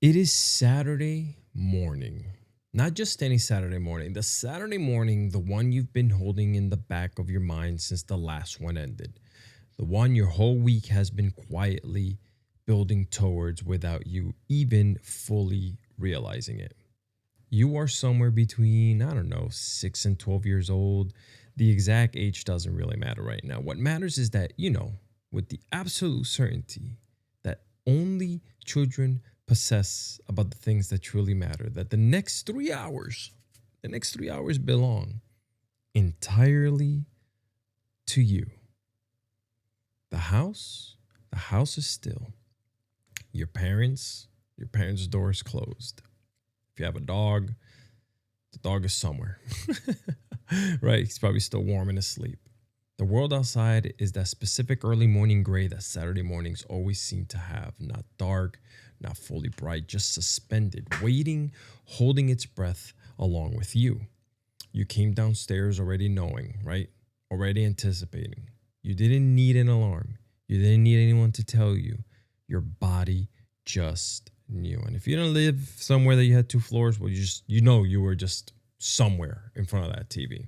It is Saturday morning. Not just any Saturday morning, the Saturday morning, the one you've been holding in the back of your mind since the last one ended. The one your whole week has been quietly building towards without you even fully realizing it. You are somewhere between, I don't know, 6 and 12 years old. The exact age doesn't really matter right now. What matters is that you know, with the absolute certainty that only children possess about the things that truly matter, that the next 3 hours belong entirely to you. The house is still. Your parents' door is closed. If you have a dog, the dog is somewhere. Right? He's probably still warm and asleep. The world outside is that specific early morning gray that Saturday mornings always seem to have. Not dark, not fully bright, just suspended, waiting, holding its breath along with you. You came downstairs already knowing, right? Already anticipating. You didn't need an alarm. You didn't need anyone to tell you. Your body just knew. And if you didn't live somewhere that you had two floors, well, you were just somewhere in front of that TV.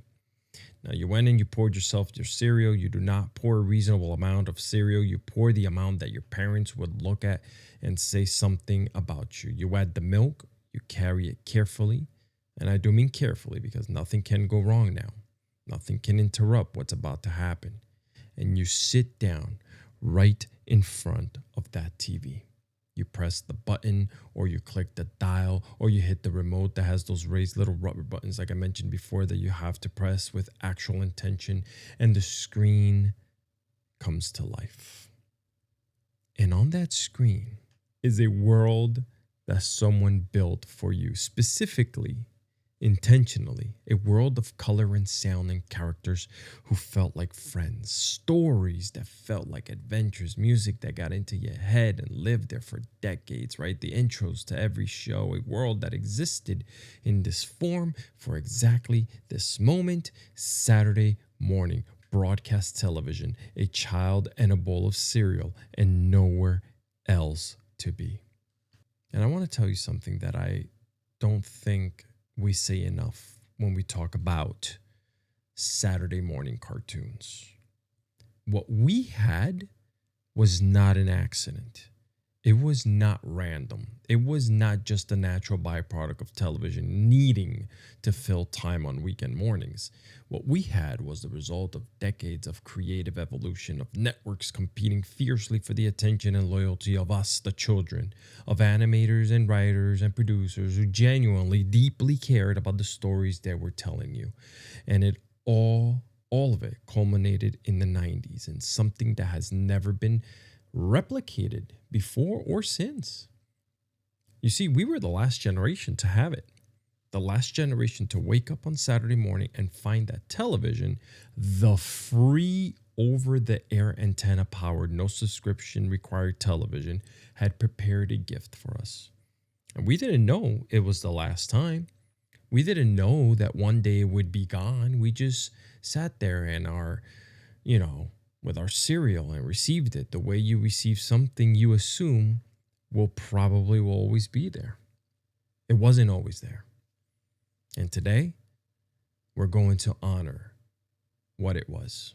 Now you went and you poured yourself your cereal. You do not pour a reasonable amount of cereal. You pour the amount that your parents would look at and say something about you. You add the milk. You carry it carefully. And I do mean carefully because nothing can go wrong now. Nothing can interrupt what's about to happen. And you sit down right in front of that TV. You press the button or you click the dial or you hit the remote that has those raised little rubber buttons like I mentioned before that you have to press with actual intention, and the screen comes to life. And on that screen is a world that someone built for you, specifically, intentionally, a world of color and sound and characters who felt like friends, stories that felt like adventures, music that got into your head and lived there for decades, right? The intros to every show, a world that existed in this form for exactly this moment. Saturday morning, broadcast television, a child and a bowl of cereal, and nowhere else to be. And I want to tell you something that I don't think we say enough when we talk about Saturday morning cartoons. What we had was not an accident. It was not random. It was not just a natural byproduct of television needing to fill time on weekend mornings. What we had was the result of decades of creative evolution, of networks competing fiercely for the attention and loyalty of us, the children, of animators and writers and producers who genuinely, deeply cared about the stories they were telling you. And all of it culminated in the 90s in something that has never been replicated before or since. You see, we were the last generation to have it. The last generation to wake up on Saturday morning and find that television, the free over-the-air antenna-powered, no subscription required television, had prepared a gift for us. And we didn't know it was the last time. We didn't know that one day it would be gone. We just sat there and with our cereal and received it the way you receive something you assume will always be there. It wasn't always there. And today, we're going to honor what it was.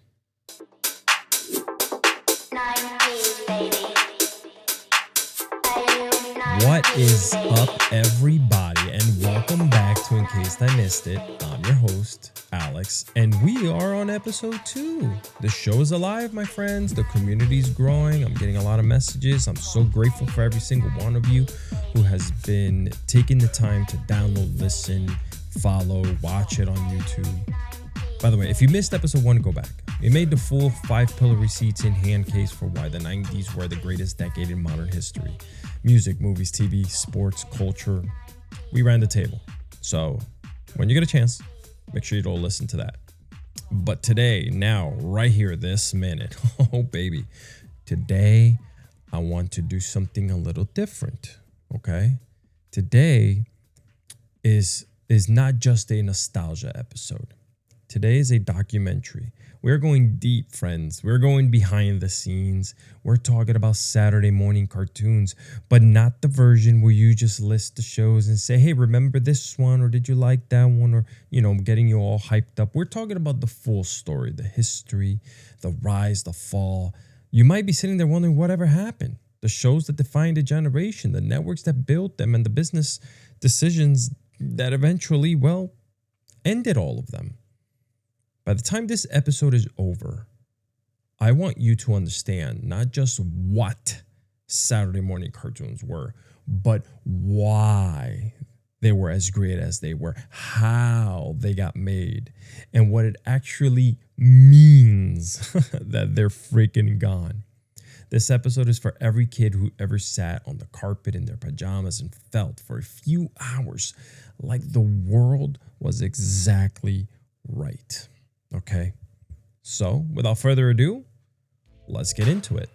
90s, baby. What is up, everybody, and welcome back to In Case I Missed It. I'm your host, Alex, and we are on episode 2. The show is alive, my friends. The community is growing. I'm getting a lot of messages. I'm so grateful for every single one of you who has been taking the time to download, listen, follow, watch it on YouTube. By the way, if you missed episode 1, go back. We made the full 5-pillar receipts in hand case for why the 90s were the greatest decade in modern history. Music, movies, TV, sports, culture. We ran the table. So when you get a chance, make sure you go listen to that. But today, now, right here, this minute, oh baby, today I want to do something a little different, okay? Today is not just a nostalgia episode. Today is a documentary. We're going deep, friends. We're going behind the scenes. We're talking about Saturday morning cartoons, but not the version where you just list the shows and say, hey, remember this one? Or did you like that one? Or, getting you all hyped up. We're talking about the full story, the history, the rise, the fall. You might be sitting there wondering whatever happened. The shows that defined a generation, the networks that built them, and the business decisions that eventually, ended all of them. By the time this episode is over, I want you to understand not just what Saturday morning cartoons were, but why they were as great as they were, how they got made, and what it actually means that they're freaking gone. This episode is for every kid who ever sat on the carpet in their pajamas and felt for a few hours like the world was exactly right. Okay, so without further ado, let's get into it.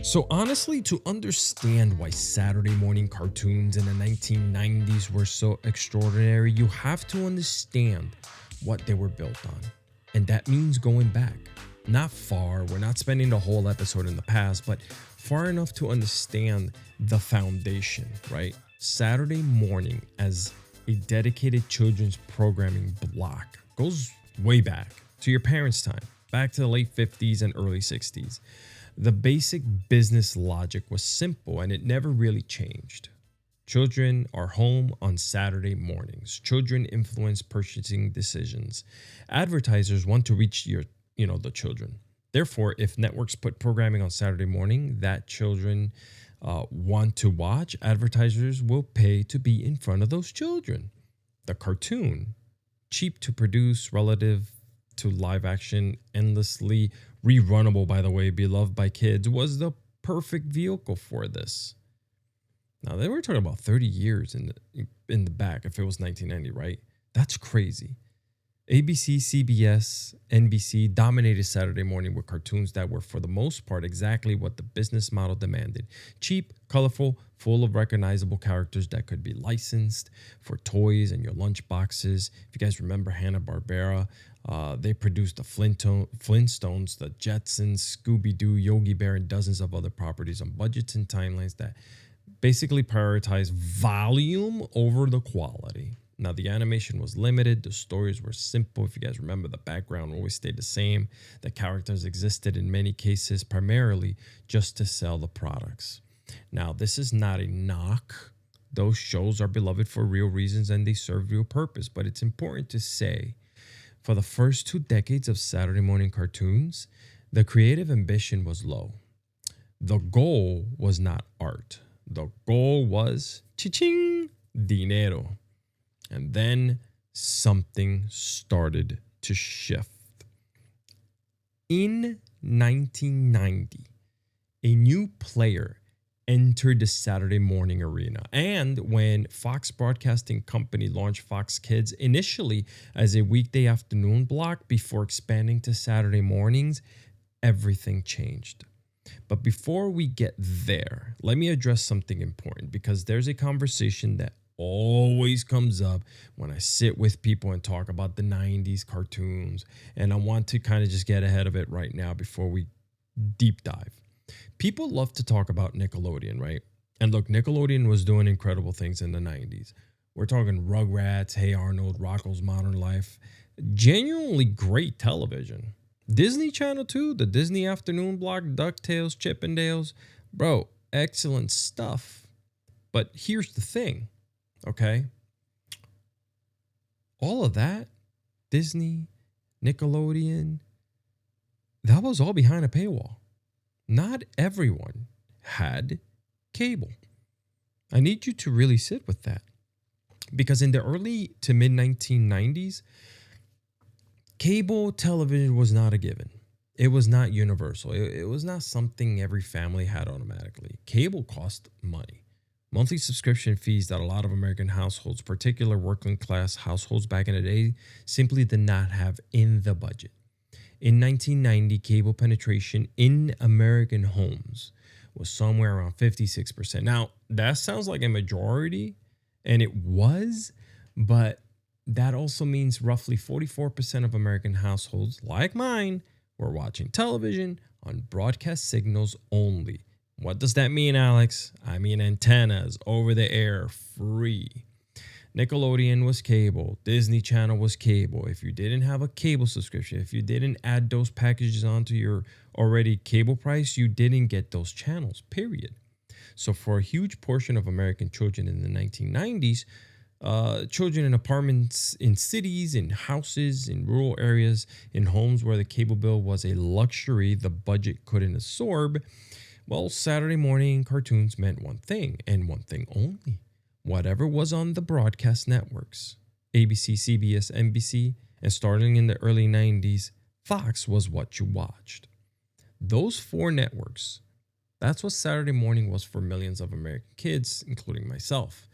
So honestly, to understand why Saturday morning cartoons in the 1990s were so extraordinary, you have to understand what they were built on. And that means going back. Not far, we're not spending the whole episode in the past, but far enough to understand the foundation, right? Saturday morning as a dedicated children's programming block goes way back to your parents' time, back to the late 50s and early 60s. The basic business logic was simple and it never really changed. Children are home on Saturday mornings. Children influence purchasing decisions. Advertisers want to reach the children. Therefore, if networks put programming on Saturday morning that children want to watch, advertisers will pay to be in front of those children. The cartoon, cheap to produce relative to live action, endlessly rerunnable, by the way, beloved by kids, was the perfect vehicle for this. Now, they were talking about 30 years in the back if it was 1990, right? That's crazy. ABC, CBS, NBC dominated Saturday morning with cartoons that were, for the most part, exactly what the business model demanded. Cheap, colorful, full of recognizable characters that could be licensed for toys and your lunch boxes. If you guys remember Hanna-Barbera, they produced the Flintstones, the Jetsons, Scooby-Doo, Yogi Bear, and dozens of other properties on budgets and timelines that basically prioritized volume over the quality. Now, the animation was limited. The stories were simple. If you guys remember, the background always stayed the same. The characters existed in many cases primarily just to sell the products. Now, this is not a knock. Those shows are beloved for real reasons and they serve real purpose. But it's important to say, for the first 2 decades of Saturday morning cartoons, the creative ambition was low. The goal was not art. The goal was cha-ching, dinero. And then something started to shift. In 1990, a new player entered the Saturday morning arena. And when Fox Broadcasting Company launched Fox Kids initially as a weekday afternoon block before expanding to Saturday mornings, everything changed. But before we get there, let me address something important because there's a conversation that always comes up when I sit with people and talk about the 90s cartoons. And I want to kind of just get ahead of it right now before we deep dive. People love to talk about Nickelodeon, right? And look, Nickelodeon was doing incredible things in the 90s. We're talking Rugrats, Hey Arnold, Rocko's Modern Life. Genuinely great television. Disney Channel too, the Disney Afternoon Block, DuckTales, Chippendales. Bro, excellent stuff. But here's the thing, okay? All of that, Disney, Nickelodeon, that was all behind a paywall. Not everyone had cable. I need you to really sit with that. Because in the early to mid 1990s, cable television was not a given. It was not universal. It was not something every family had automatically. Cable cost money. Monthly subscription fees that a lot of American households, particular working class households back in the day, simply did not have in the budget. In 1990, cable penetration in American homes was somewhere around 56%. Now, that sounds like a majority, and it was, but that also means roughly 44% of American households, like mine, were watching television on broadcast signals only. What does that mean, Alex? I mean antennas, over the air, free. Nickelodeon was cable. Disney Channel was cable. If you didn't have a cable subscription, if you didn't add those packages onto your already cable price, you didn't get those channels, period. So for a huge portion of American children in the 1990s, children in apartments in cities, in houses, in rural areas, in homes where the cable bill was a luxury the budget couldn't absorb, well, Saturday morning cartoons meant one thing and one thing only. Whatever was on the broadcast networks, ABC, CBS, NBC, and starting in the early 90s, Fox was what you watched. Those four networks, that's what Saturday morning was for millions of American kids, including myself.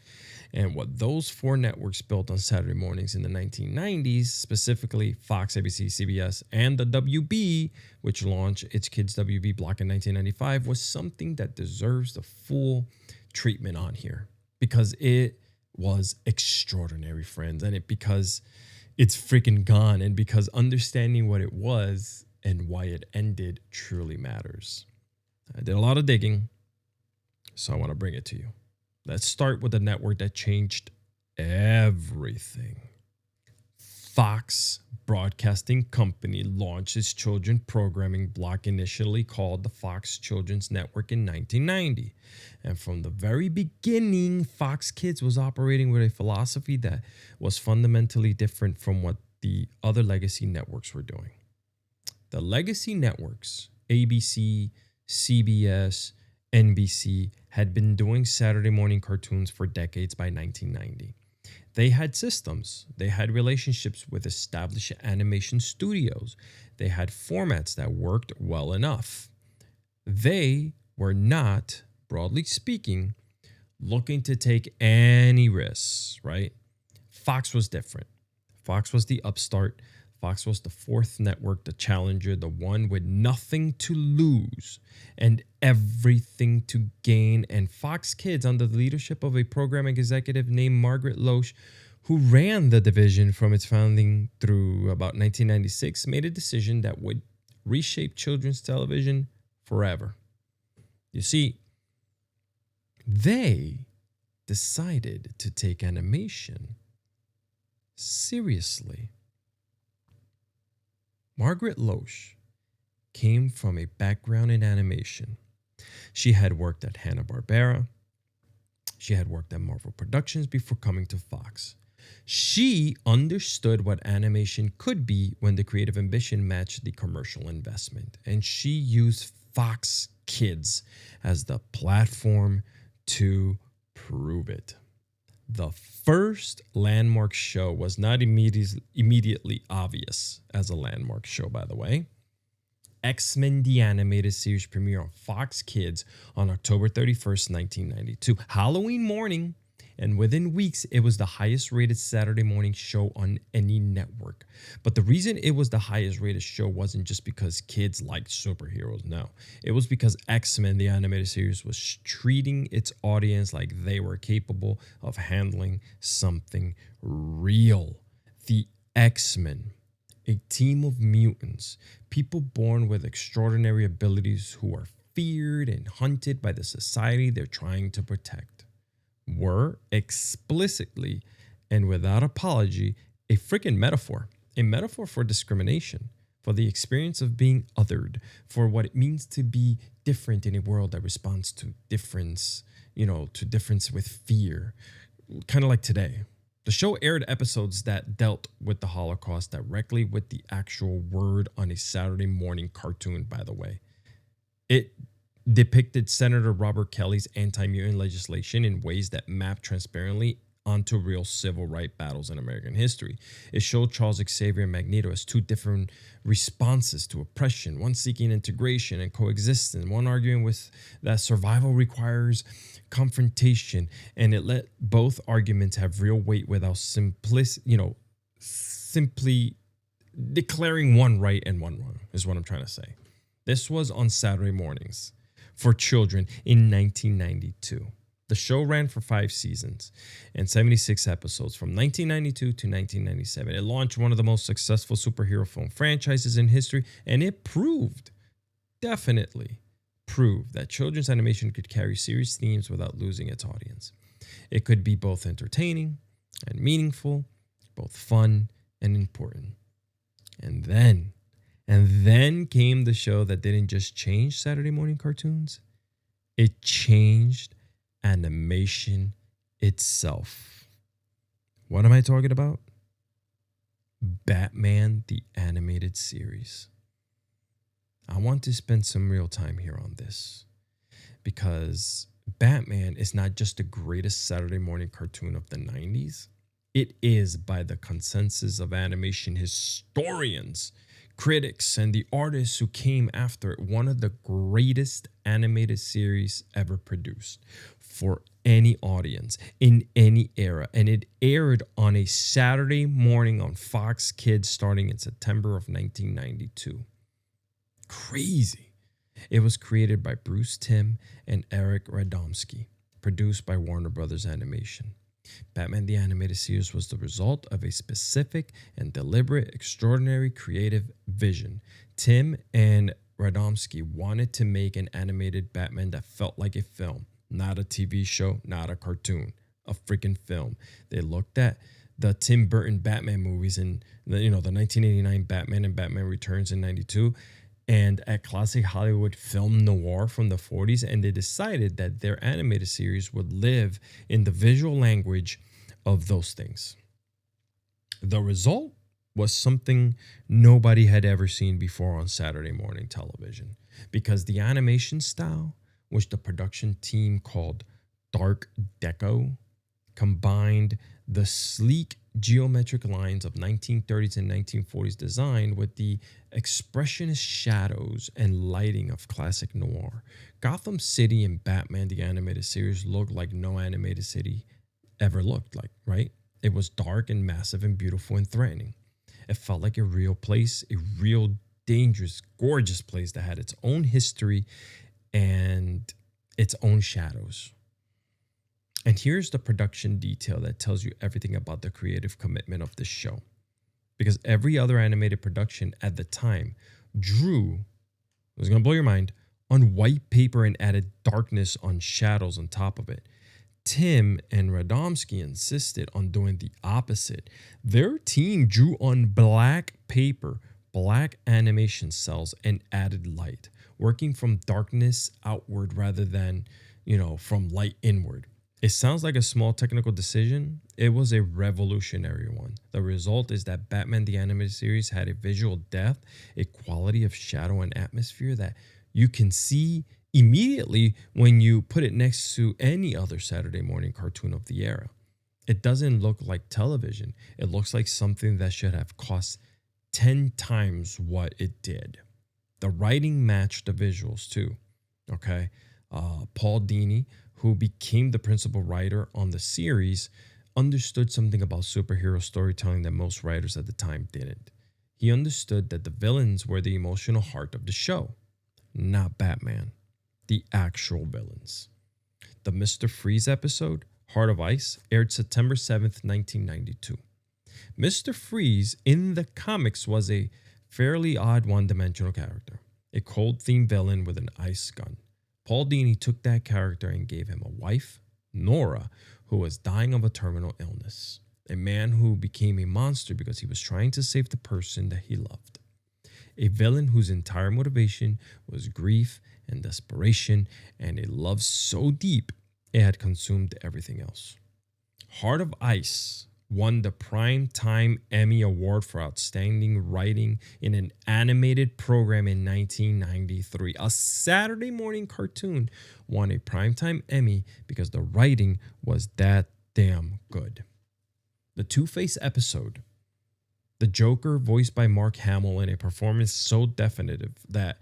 And what those four networks built on Saturday mornings in the 1990s, specifically Fox, ABC, CBS, and the WB, which launched its Kids WB block in 1995, was something that deserves the full treatment on here because it was extraordinary, friends, and because it's freaking gone, and because understanding what it was and why it ended truly matters. I did a lot of digging, so I want to bring it to you. Let's start with the network that changed everything. Fox Broadcasting Company launched its children programming block initially called the Fox Children's Network in 1990. And from the very beginning, Fox Kids was operating with a philosophy that was fundamentally different from what the other legacy networks were doing. The legacy networks, ABC, CBS, NBC, had been doing Saturday morning cartoons for decades by 1990. They had systems. They had relationships with established animation studios. They had formats that worked well enough. They were not, broadly speaking, looking to take any risks, right? Fox was different. Fox was the upstart. Fox was the fourth network, the challenger, the one with nothing to lose and everything to gain. And Fox Kids, under the leadership of a programming executive named Margaret Loesch, who ran the division from its founding through about 1996, made a decision that would reshape children's television forever. You see, they decided to take animation seriously. Margaret Loesch came from a background in animation. She had worked at Hanna-Barbera. She had worked at Marvel Productions before coming to Fox. She understood what animation could be when the creative ambition matched the commercial investment. And she used Fox Kids as the platform to prove it. The first landmark show was not immediately obvious as a landmark show, by the way. X-Men the Animated Series premiered on Fox Kids on October 31st, 1992, Halloween morning, and within weeks, it was the highest rated Saturday morning show on any network. But the reason it was the highest rated show wasn't just because kids liked superheroes, no. It was because X-Men, the animated series, was treating its audience like they were capable of handling something real. The X-Men, a team of mutants, people born with extraordinary abilities who are feared and hunted by the society they're trying to protect, were explicitly and without apology a freaking metaphor, a metaphor for discrimination, for the experience of being othered, for what it means to be different in a world that responds to difference, to difference with fear, kind of like today. The show aired episodes that dealt with the Holocaust directly with the actual word on a Saturday morning cartoon, by the way. It depicted Senator Robert Kelly's anti-mutant legislation in ways that mapped transparently onto real civil rights battles in American history. It showed Charles Xavier and Magneto as two different responses to oppression, one seeking integration and coexistence, one arguing with that survival requires confrontation, and it let both arguments have real weight without simply declaring one right and one wrong, is what I'm trying to say. This was on Saturday mornings for children in 1992. The show ran for 5 seasons and 76 episodes from 1992 to 1997. It launched one of the most successful superhero film franchises in history, and it definitely proved that children's animation could carry serious themes without losing its audience. It could be both entertaining and meaningful, both fun and important. And then came the show that didn't just change Saturday morning cartoons, it changed animation itself. What am I talking about? Batman the Animated Series. I want to spend some real time here on this because Batman is not just the greatest Saturday morning cartoon of the 90s. It is, by the consensus of animation historians, critics, and the artists who came after it, one of the greatest animated series ever produced for any audience in any era. And it aired on a Saturday morning on Fox Kids starting in September of 1992. Crazy. It was created by Bruce Timm and Eric Radomski, produced by Warner Brothers Animation. Batman the Animated Series was the result of a specific and deliberate, extraordinary creative vision. Timm and Radomski wanted to make an animated Batman that felt like a film, not a TV show, not a cartoon, a freaking film. They looked at the Tim Burton Batman movies and the 1989 Batman and Batman Returns in 92 and at classic Hollywood film noir from the 40s, and they decided that their animated series would live in the visual language of those things. The result was something nobody had ever seen before on Saturday morning television, because the animation style, which the production team called Dark Deco, combined the sleek geometric lines of 1930s and 1940s design with the expressionist shadows and lighting of classic noir. Gotham City and Batman the Animated Series looked like no animated city ever looked like, right? It was dark and massive and beautiful and threatening. It felt like a real place, a real dangerous, gorgeous place that had its own history and its own shadows. And here's the production detail that tells you everything about the creative commitment of this show. Because every other animated production at the time drew, it was going to blow your mind, on white paper and added darkness on shadows on top of it. Timm and Radomski insisted on doing the opposite. Their team drew on black paper, black animation cells, and added light, working from darkness outward rather than, from light inward. It sounds like a small technical decision. It was a revolutionary one. The result is that Batman the Animated Series had a visual depth, a quality of shadow and atmosphere that you can see immediately when you put it next to any other Saturday morning cartoon of the era. It doesn't look like television. It looks like something that should have cost 10 times what it did. The writing matched the visuals too. Okay. Paul Dini, who became the principal writer on the series, understood something about superhero storytelling that most writers at the time didn't. He understood that the villains were the emotional heart of the show, not Batman, the actual villains. The Mr. Freeze episode, Heart of Ice, aired September 7th, 1992. Mr. Freeze in the comics was a fairly odd one-dimensional character, a cold-themed villain with an ice gun. Paul Dini took that character and gave him a wife, Nora, who was dying of a terminal illness. A man who became a monster because he was trying to save the person that he loved. A villain whose entire motivation was grief and desperation, and a love so deep it had consumed everything else. Heart of Ice won the Primetime Emmy Award for Outstanding Writing in an Animated Program in 1993. A Saturday morning cartoon won a Primetime Emmy because the writing was that damn good. The Two-Face episode, the Joker, voiced by Mark Hamill, in a performance so definitive that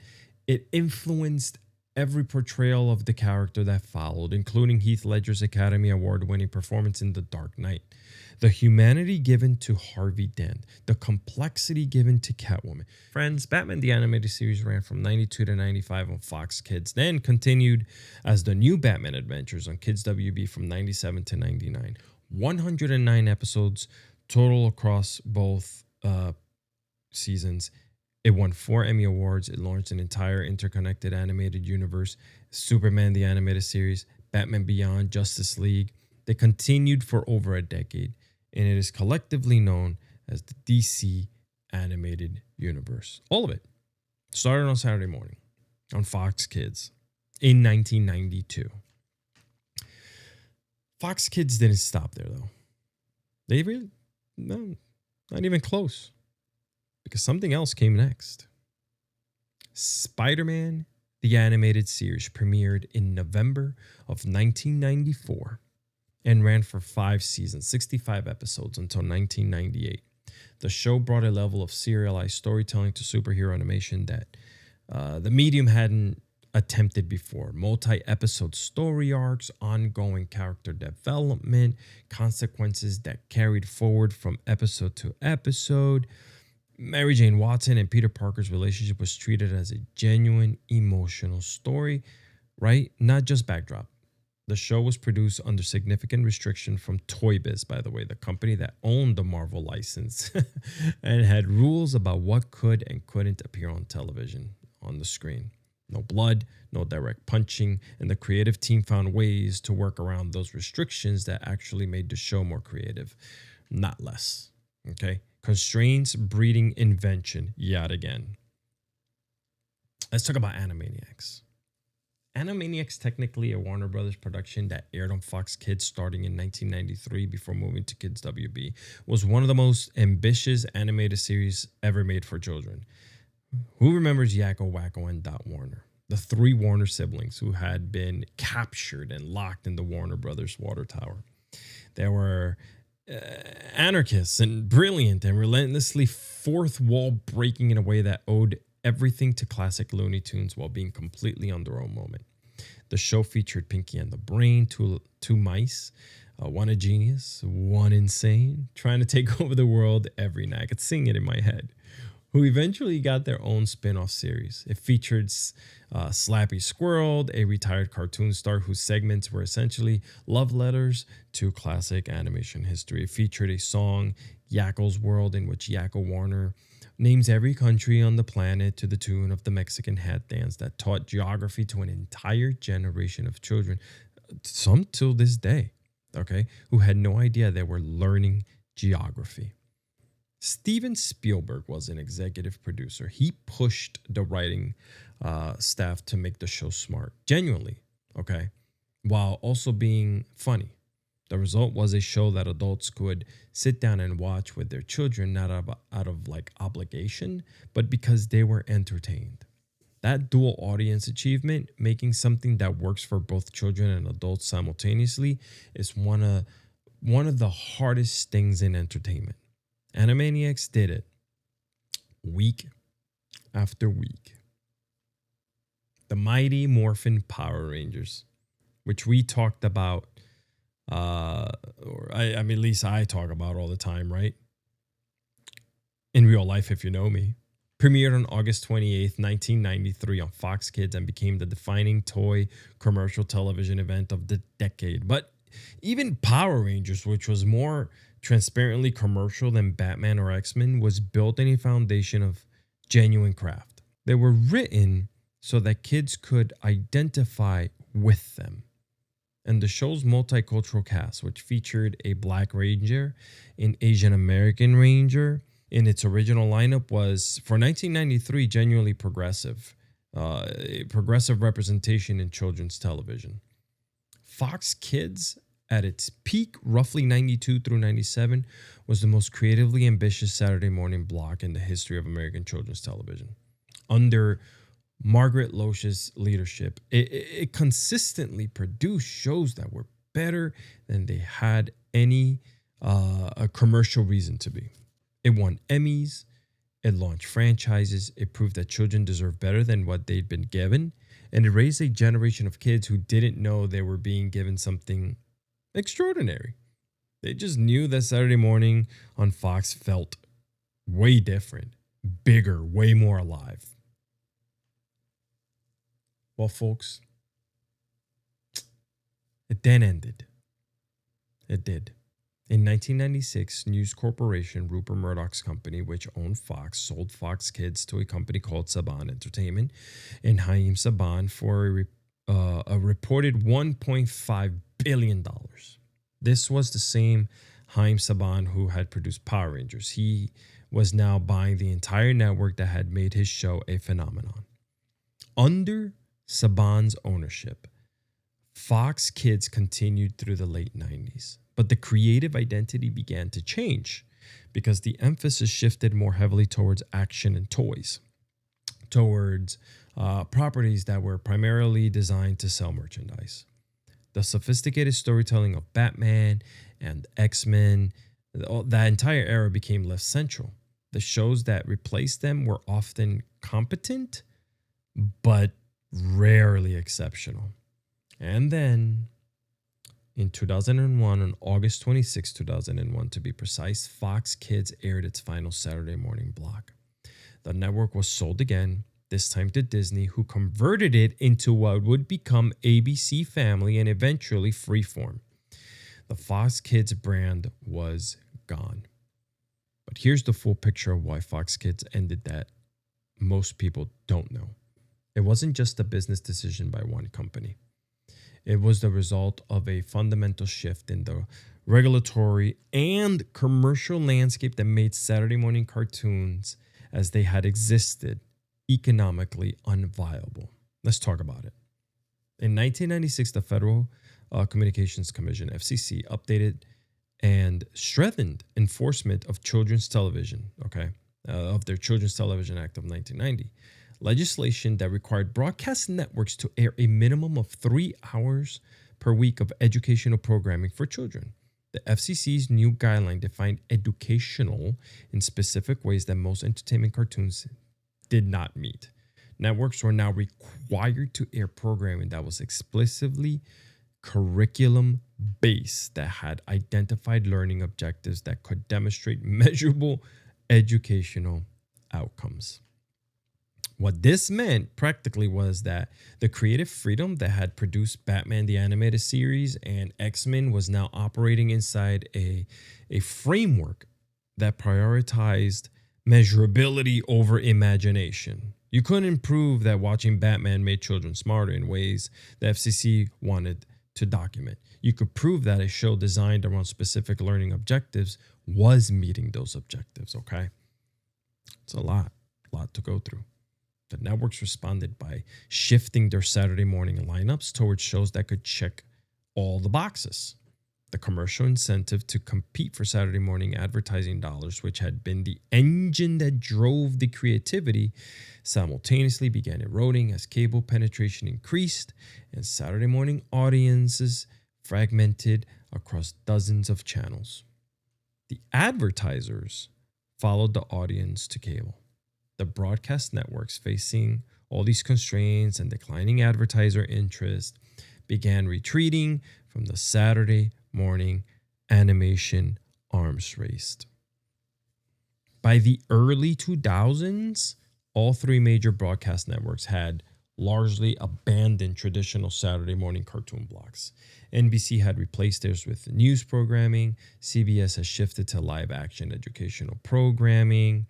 it influenced every portrayal of the character that followed, including Heath Ledger's Academy Award-winning performance in The Dark Knight, the humanity given to Harvey Dent, the complexity given to Catwoman. Friends, Batman the Animated Series ran from 92 to 95 on Fox Kids, then continued as the New Batman Adventures on Kids WB from 97 to 99. 109 episodes total across both seasons. It won 4 Emmy Awards. It launched an entire interconnected animated universe. Superman the Animated Series, Batman Beyond, Justice League. They continued for over a decade, and it is collectively known as the DC Animated Universe. All of it started on Saturday morning on Fox Kids in 1992. Fox Kids didn't stop there, though. They really, no, not even close. Because something else came next. Spider-Man, the Animated Series, premiered in November of 1994 and ran for 5 seasons, 65 episodes until 1998. The show brought a level of serialized storytelling to superhero animation that the medium hadn't attempted before. Multi-episode story arcs, ongoing character development, consequences that carried forward from episode to episode. Mary Jane Watson and Peter Parker's relationship was treated as a genuine emotional story, right? Not just backdrop. The show was produced under significant restriction from Toy Biz, by the way, the company that owned the Marvel license and had rules about what could and couldn't appear on television, on the screen. No blood, no direct punching, and the creative team found ways to work around those restrictions that actually made the show more creative, not less, okay? Constraints breeding invention yet again. Let's talk about Animaniacs. Animaniacs, technically a Warner Brothers production that aired on Fox Kids starting in 1993 before moving to Kids WB, was one of the most ambitious animated series ever made for children. Who remembers Yakko, Wacko, and Dot Warner? The 3 Warner siblings who had been captured and locked in the Warner Brothers water tower. They were anarchists and brilliant and relentlessly fourth wall breaking in a way that owed everything to classic Looney Tunes while being completely on their own moment. The show featured Pinky and the Brain, two mice, one a genius, one insane, trying to take over the world every night. I could sing it in my head. Who eventually got their own spin-off series. It featured Slappy Squirrel, a retired cartoon star whose segments were essentially love letters to classic animation history. It featured a song, Yakko's World, in which Yakko Warner names every country on the planet to the tune of the Mexican hat dance that taught geography to an entire generation of children, some till this day, okay, who had no idea they were learning geography. Steven Spielberg was an executive producer. He pushed the writing staff to make the show smart, genuinely, okay, while also being funny. The result was a show that adults could sit down and watch with their children, not out of like obligation, but because they were entertained. That dual audience achievement, making something that works for both children and adults simultaneously, is one of the hardest things in entertainment. Animaniacs did it week after week. The Mighty Morphin Power Rangers, which we talked about, or I mean, at least I talk about all the time, right? In real life, if you know me. Premiered on August 28th, 1993 on Fox Kids and became the defining toy commercial television event of the decade. But even Power Rangers, which was more transparently commercial than Batman or X-Men, was built on a foundation of genuine craft. They were written so that kids could identify with them. And the show's multicultural cast, which featured a Black Ranger, an Asian American Ranger in its original lineup, was, for 1993, genuinely progressive. A progressive representation in children's television. Fox Kids, at its peak, roughly 92 through 97, was the most creatively ambitious Saturday morning block in the history of American children's television. Under Margaret Loesch's leadership, it consistently produced shows that were better than they had any a commercial reason to be. It won Emmys. It launched franchises. It proved that children deserve better than what they'd been given. And it raised a generation of kids who didn't know they were being given something extraordinary. They just knew that Saturday morning on Fox felt way different, bigger, way more alive. Well, folks, it then ended. It did. In 1996, News Corporation, Rupert Murdoch's company, which owned Fox, sold Fox Kids to a company called Saban Entertainment and Haim Saban for a reported $1.5 billion. This was the same Haim Saban who had produced Power Rangers. He was now buying the entire network that had made his show a phenomenon. Under Saban's ownership, Fox Kids continued through the late 90s, but the creative identity began to change because the emphasis shifted more heavily towards action and toys, towards properties that were primarily designed to sell merchandise. The sophisticated storytelling of Batman and X-Men, that entire era became less central. The shows that replaced them were often competent, but rarely exceptional. And then in 2001, on August 26, 2001 to be precise, Fox Kids aired its final Saturday morning block. The network was sold again, this time to Disney, who converted it into what would become ABC Family and eventually Freeform. The Fox Kids brand was gone. But here's the full picture of why Fox Kids ended that most people don't know. It wasn't just a business decision by one company. It was the result of a fundamental shift in the regulatory and commercial landscape that made Saturday morning cartoons as they had existed economically unviable. Let's talk about it. In 1996, the Federal Communications Commission, FCC, updated and strengthened enforcement of children's television, of their Children's Television Act of 1990. Legislation that required broadcast networks to air a minimum of 3 hours per week of educational programming for children. The FCC's new guideline defined educational in specific ways that most entertainment cartoons did not meet. Networks were now required to air programming that was explicitly curriculum-based, that had identified learning objectives that could demonstrate measurable educational outcomes. What this meant practically was that the creative freedom that had produced Batman the Animated Series and X-Men was now operating inside a framework that prioritized measurability over imagination. You couldn't prove that watching Batman made children smarter in ways the FCC wanted to document. You could prove that a show designed around specific learning objectives was meeting those objectives, okay? It's a lot to go through. The networks responded by shifting their Saturday morning lineups towards shows that could check all the boxes. The commercial incentive to compete for Saturday morning advertising dollars, which had been the engine that drove the creativity, simultaneously began eroding as cable penetration increased and Saturday morning audiences fragmented across dozens of channels. The advertisers followed the audience to cable. The broadcast networks, facing all these constraints and declining advertiser interest, began retreating from the Saturday morning animation arms race. By the early 2000s, all three major broadcast networks had largely abandoned traditional Saturday morning cartoon blocks. NBC had replaced theirs with news programming. CBS has shifted to live action educational programming.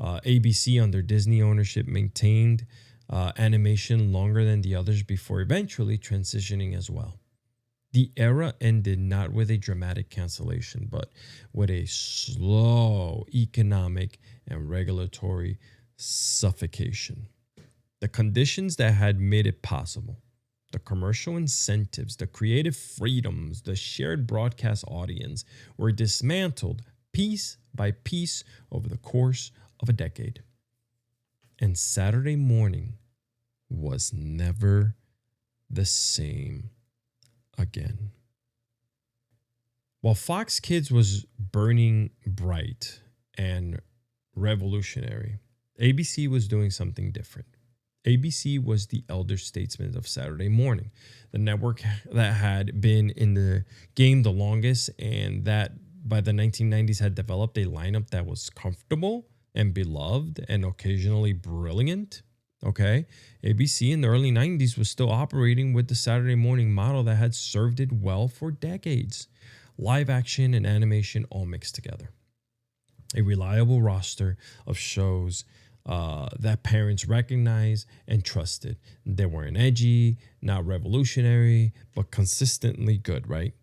ABC, under Disney ownership, maintained animation longer than the others before eventually transitioning as well. The era ended not with a dramatic cancellation, but with a slow economic and regulatory suffocation. The conditions that had made it possible, the commercial incentives, the creative freedoms, the shared broadcast audience, were dismantled piece by piece over the course of a decade. And Saturday morning was never the same again. While Fox Kids was burning bright and revolutionary, ABC was doing something different. ABC was the elder statesman of Saturday morning, the network that had been in the game the longest and that by the 1990s had developed a lineup that was comfortable and beloved and occasionally brilliant. Okay. ABC in the early 90s was still operating with the Saturday morning model that had served it well for decades. Live action and animation all mixed together. A reliable roster of shows that parents recognized and trusted. They weren't edgy, not revolutionary, but consistently good, right?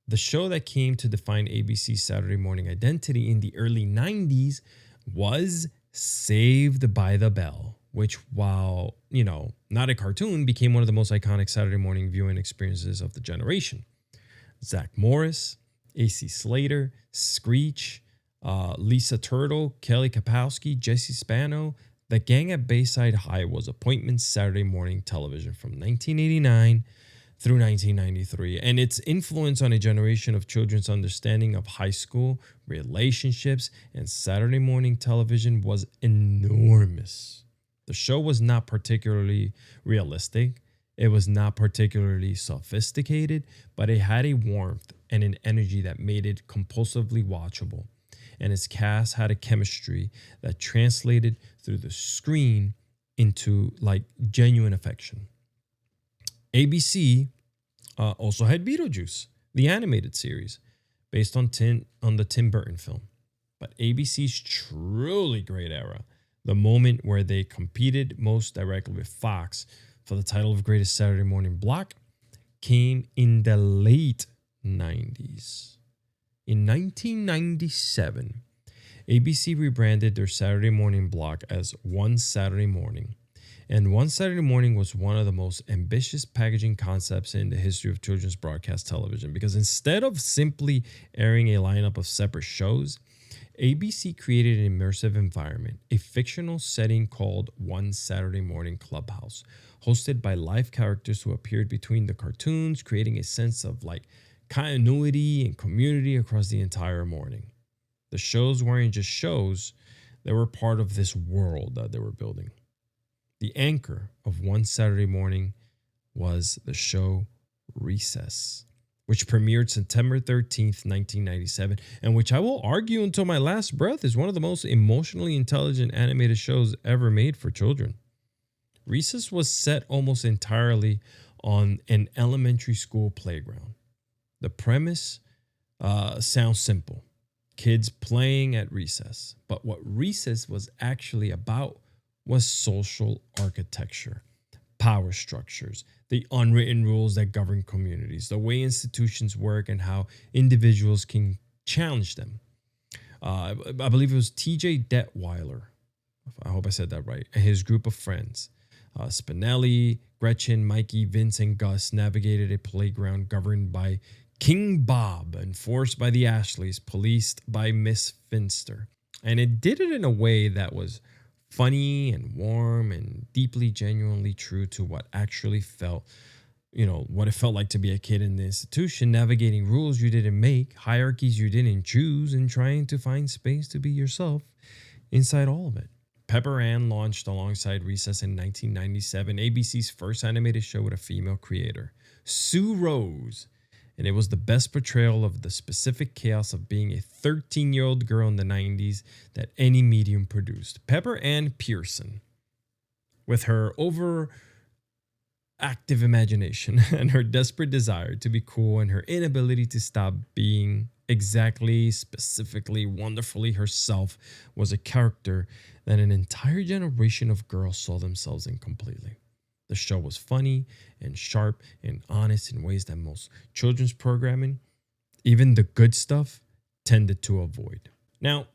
The show that came to define ABC's Saturday morning identity in the early 90s was Saved by the Bell, which, while, not a cartoon, became one of the most iconic Saturday morning viewing experiences of the generation. Zach Morris, AC Slater, Screech, Lisa Turtle, Kelly Kapowski, Jesse Spano. The gang at Bayside High was appointments Saturday morning television from 1989 through 1993, and its influence on a generation of children's understanding of high school, relationships, and Saturday morning television was enormous. The show was not particularly realistic. It was not particularly sophisticated, but it had a warmth and an energy that made it compulsively watchable. And its cast had a chemistry that translated through the screen into genuine affection. ABC also had Beetlejuice, the animated series, based on the Tim Burton film. But ABC's truly great era, the moment where they competed most directly with Fox for the title of Greatest Saturday Morning Block, came in the late 90s. In 1997, ABC rebranded their Saturday morning block as One Saturday Morning. And One Saturday Morning was one of the most ambitious packaging concepts in the history of children's broadcast television, because instead of simply airing a lineup of separate shows, ABC created an immersive environment, a fictional setting called One Saturday Morning Clubhouse, hosted by live characters who appeared between the cartoons, creating a sense of continuity and community across the entire morning. The shows weren't just shows, they were part of this world that they were building. The anchor of One Saturday Morning was the show Recess, which premiered September 13th, 1997, and which I will argue until my last breath is one of the most emotionally intelligent animated shows ever made for children. Recess was set almost entirely on an elementary school playground. The premise sounds simple. Kids playing at recess. But what Recess was actually about was social architecture, power structures, the unwritten rules that govern communities, the way institutions work, and how individuals can challenge them. I believe it was TJ Detweiler, I hope I said that right, and his group of friends. Spinelli, Gretchen, Mikey, Vince, and Gus navigated a playground governed by King Bob, enforced by the Ashleys, policed by Miss Finster. And it did it in a way that was funny and warm and deeply, genuinely true to what actually felt, what it felt like to be a kid in the institution, navigating rules you didn't make, hierarchies you didn't choose, and trying to find space to be yourself inside all of it. Pepper Ann launched alongside Recess in 1997, ABC's first animated show with a female creator, Sue Rose. And it was the best portrayal of the specific chaos of being a 13-year-old girl in the 90s that any medium produced. Pepper Ann Pearson, with her overactive imagination and her desperate desire to be cool and her inability to stop being exactly, specifically, wonderfully herself, was a character that an entire generation of girls saw themselves in completely. The show was funny and sharp and honest in ways that most children's programming, even the good stuff, tended to avoid. Now,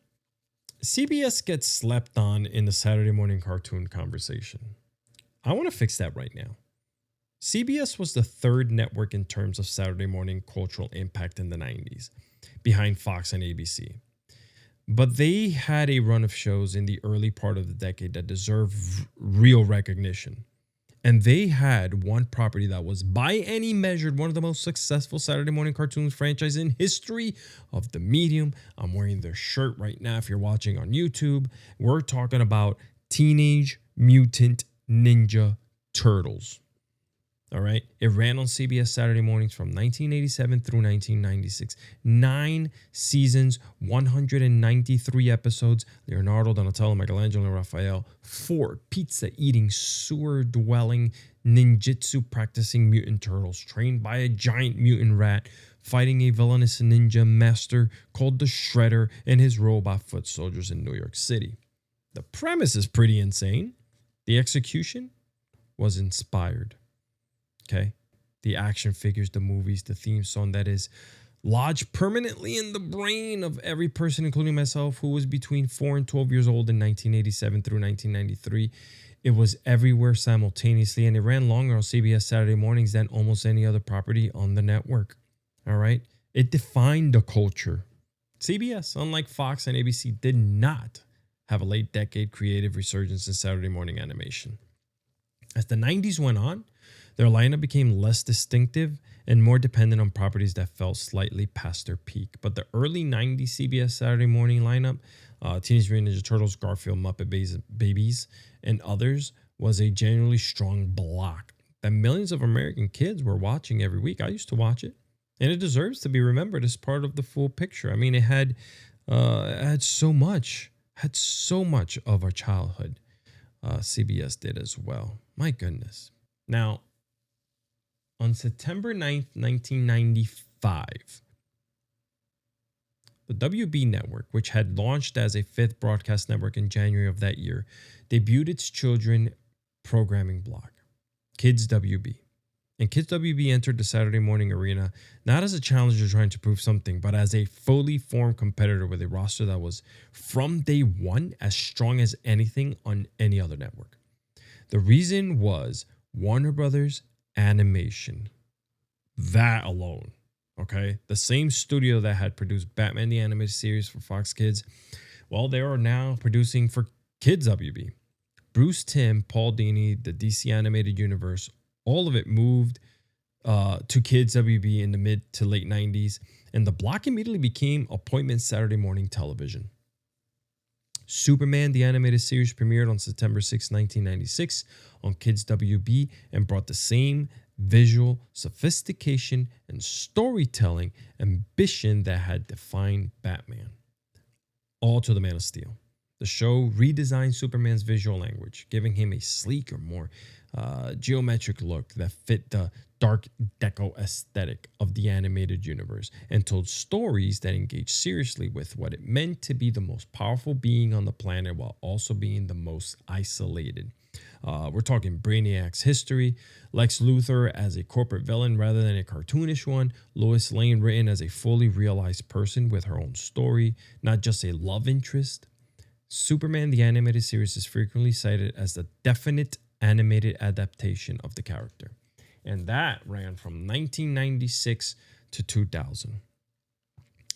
CBS gets slept on in the Saturday morning cartoon conversation. I want to fix that right now. CBS was the third network in terms of Saturday morning cultural impact in the 90s, behind Fox and ABC. But they had a run of shows in the early part of the decade that deserve real recognition. And they had one property that was by any measure one of the most successful Saturday morning cartoons franchise in history of the medium. I'm wearing their shirt right now if you're watching on YouTube. We're talking about Teenage Mutant Ninja Turtles. All right. It ran on CBS Saturday mornings from 1987 through 1996. 9 seasons, 193 episodes. Leonardo, Donatello, Michelangelo, Raphael. 4 pizza-eating, sewer-dwelling, ninjutsu practicing mutant turtles trained by a giant mutant rat fighting a villainous ninja master called the Shredder and his robot foot soldiers in New York City. The premise is pretty insane. The execution was inspired. Okay, the action figures, the movies, the theme song that is lodged permanently in the brain of every person, including myself, who was between 4 and 12 years old in 1987 through 1993. It was everywhere simultaneously, and it ran longer on CBS Saturday mornings than almost any other property on the network. All right, it defined the culture. CBS, unlike Fox and ABC, did not have a late decade creative resurgence in Saturday morning animation. As the 90s went on, their lineup became less distinctive and more dependent on properties that fell slightly past their peak. But the early 90s CBS Saturday morning lineup, Teenage Mutant Ninja Turtles, Garfield, Muppet Babies, and others, was a genuinely strong block that millions of American kids were watching every week. I used to watch it, and it deserves to be remembered as part of the full picture. I mean, it had so much of our childhood. CBS did as well. My goodness. Now, on September 9th, 1995, the WB network, which had launched as a 5th broadcast network in January of that year, debuted its children programming block, Kids WB. And Kids WB entered the Saturday morning arena not as a challenger trying to prove something, but as a fully formed competitor with a roster that was, from day one, as strong as anything on any other network. The reason was Warner Brothers Animation. That alone, okay? The same studio that had produced Batman the Animated Series for Fox Kids, well, they are now producing for Kids WB. Bruce Timm, Paul Dini, the DC Animated Universe, all of it moved to Kids WB in the mid to late 90s, and the block immediately became appointment Saturday morning television. Superman, the animated series, premiered on September 6, 1996 on Kids WB and brought the same visual sophistication and storytelling ambition that had defined Batman, all to the Man of Steel. The show redesigned Superman's visual language, giving him a sleeker, more geometric look that fit the dark deco aesthetic of the animated universe and told stories that engaged seriously with what it meant to be the most powerful being on the planet while also being the most isolated. We're talking Brainiac's history, Lex Luthor as a corporate villain rather than a cartoonish one, Lois Lane written as a fully realized person with her own story, not just a love interest. Superman, the animated series, is frequently cited as the definite animated adaptation of the character. And that ran from 1996 to 2000.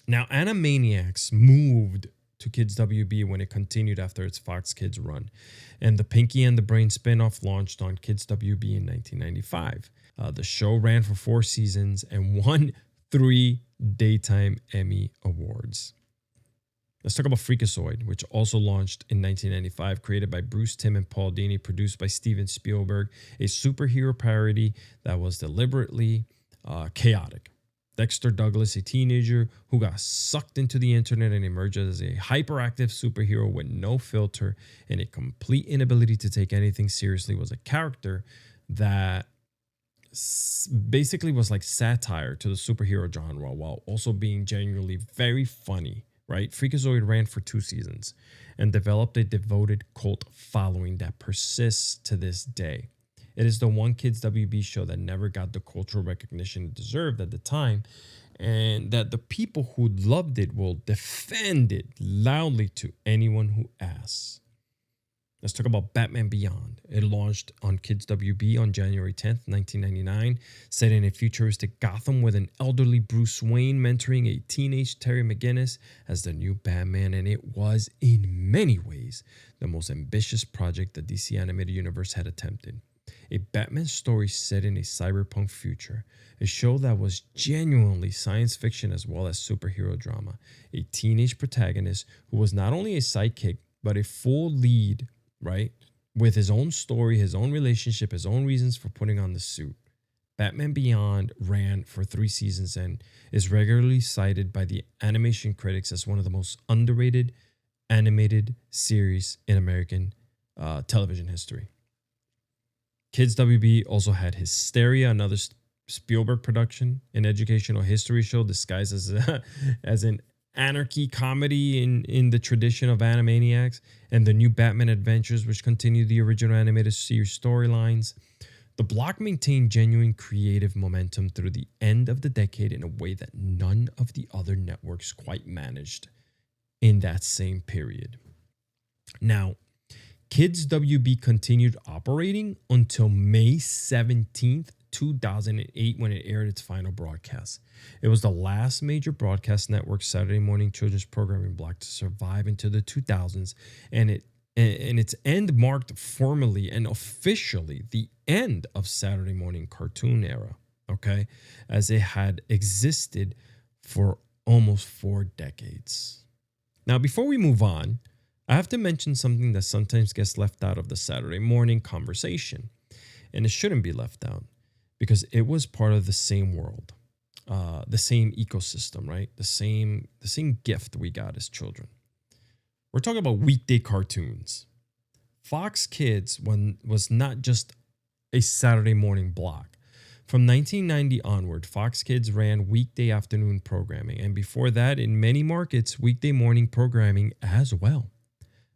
Now, Animaniacs moved to Kids WB when it continued after its Fox Kids run. And the Pinky and the Brain spinoff launched on Kids WB in 1995. The show ran for 4 seasons and won 3 Daytime Emmy Awards. Let's talk about Freakazoid, which also launched in 1995, created by Bruce Timm and Paul Dini, produced by Steven Spielberg, a superhero parody that was deliberately chaotic. Dexter Douglas, a teenager who got sucked into the internet and emerged as a hyperactive superhero with no filter and a complete inability to take anything seriously, was a character that basically was like satire to the superhero genre while also being genuinely very funny. Right? Freakazoid ran for 2 seasons and developed a devoted cult following that persists to this day. It is the one Kids WB show that never got the cultural recognition it deserved at the time, and that the people who loved it will defend it loudly to anyone who asks. Let's talk about Batman Beyond. It launched on Kids WB on January 10th, 1999, set in a futuristic Gotham with an elderly Bruce Wayne mentoring a teenage Terry McGinnis as the new Batman, and it was, in many ways, the most ambitious project the DC Animated Universe had attempted. A Batman story set in a cyberpunk future, a show that was genuinely science fiction as well as superhero drama, a teenage protagonist who was not only a sidekick, but a full lead, right? with his own story, his own relationship, his own reasons for putting on the suit. Batman Beyond ran for 3 seasons and is regularly cited by the animation critics as one of the most underrated animated series in American television history. Kids WB also had Hysteria, another Spielberg production, an educational history show disguised as an anarchy comedy in the tradition of Animaniacs, and the new Batman Adventures, which continued the original animated series storylines. The block maintained genuine creative momentum through the end of the decade in a way that none of the other networks quite managed in that same period. Now, Kids WB continued operating until May 17th, 2008, when it aired its final broadcast. It was the last major broadcast network Saturday morning children's programming block to survive into the 2000s, and its end marked formally and officially the end of Saturday morning cartoon era, okay, as it had existed for almost 4 decades. Now, before we move on, I have to mention something that sometimes gets left out of the Saturday morning conversation, and it shouldn't be left out because it was part of the same world, the same ecosystem, right? The same gift we got as children. We're talking about weekday cartoons. Fox Kids was not just a Saturday morning block. From 1990 onward, Fox Kids ran weekday afternoon programming, and before that, in many markets, weekday morning programming as well.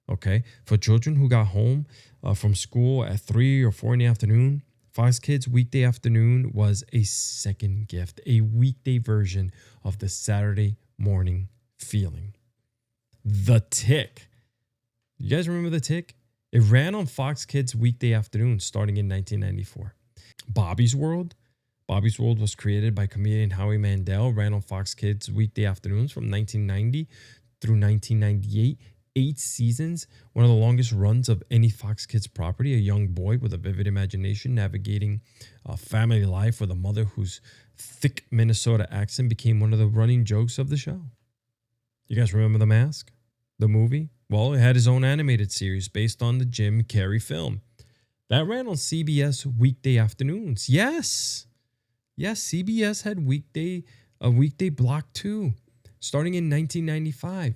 Okay, for children who got home from school at 3 or 4 in the afternoon, Fox Kids weekday afternoon was a second gift, a weekday version of the Saturday morning feeling. The Tick. You guys remember The Tick? It ran on Fox Kids weekday afternoon starting in 1994. Bobby's World. Bobby's World was created by comedian Howie Mandel, ran on Fox Kids weekday afternoons from 1990 through 1998. 8 seasons, one of the longest runs of any Fox Kids property. A young boy with a vivid imagination navigating family life with a mother whose thick Minnesota accent became one of the running jokes of the show. You guys remember The Mask? The movie? Well, it had his own animated series based on the Jim Carrey film. That ran on CBS weekday afternoons. Yes, CBS had a weekday block too, starting in 1995.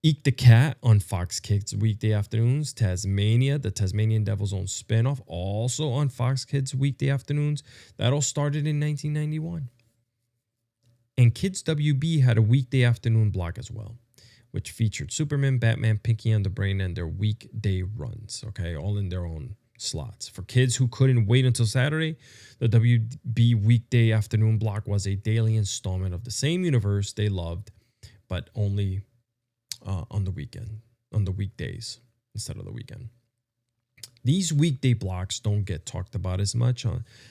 Eek the Cat on Fox Kids weekday afternoons. Tasmania, the Tasmanian Devil's own spinoff, also on Fox Kids weekday afternoons. That all started in 1991. And Kids WB had a weekday afternoon block as well, which featured Superman, Batman, Pinky and the Brain, and their weekday runs, okay, all in their own slots. For kids who couldn't wait until Saturday, the WB weekday afternoon block was a daily installment of the same universe they loved, but only on the weekdays instead of the weekend. These weekday blocks don't get talked about as much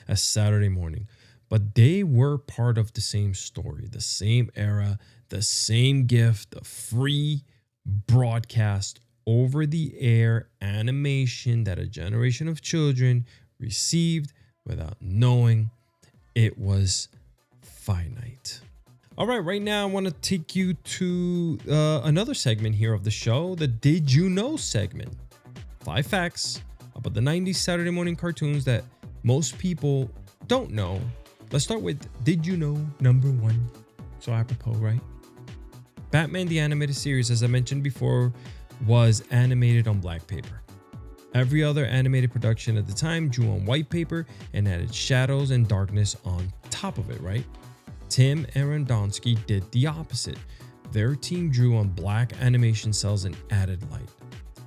as Saturday morning, but they were part of the same story, the same era, the same gift of free broadcast over the air animation that a generation of children received without knowing it was finite. All right now I want to take you to another segment here of the show, the Did You Know segment. 5 facts about the 90s Saturday morning cartoons that most people don't know. Let's start with Did You Know number 1. So apropos, right? Batman the Animated Series, as I mentioned before, was animated on black paper. Every other animated production at the time drew on white paper and added shadows and darkness on top of it, right? Tim Arondonsky did the opposite. Their team drew on black animation cells and added light,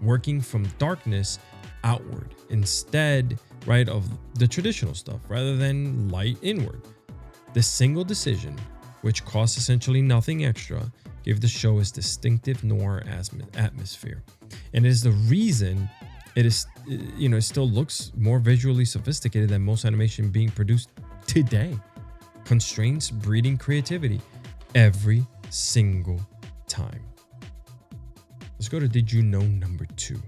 working from darkness outward instead, right, of the traditional stuff rather than light inward. This single decision, which cost essentially nothing extra, gave the show its distinctive noir atmosphere. And it is the reason it still looks more visually sophisticated than most animation being produced today. Constraints breeding creativity every single time. Let's go to Did You Know number 2.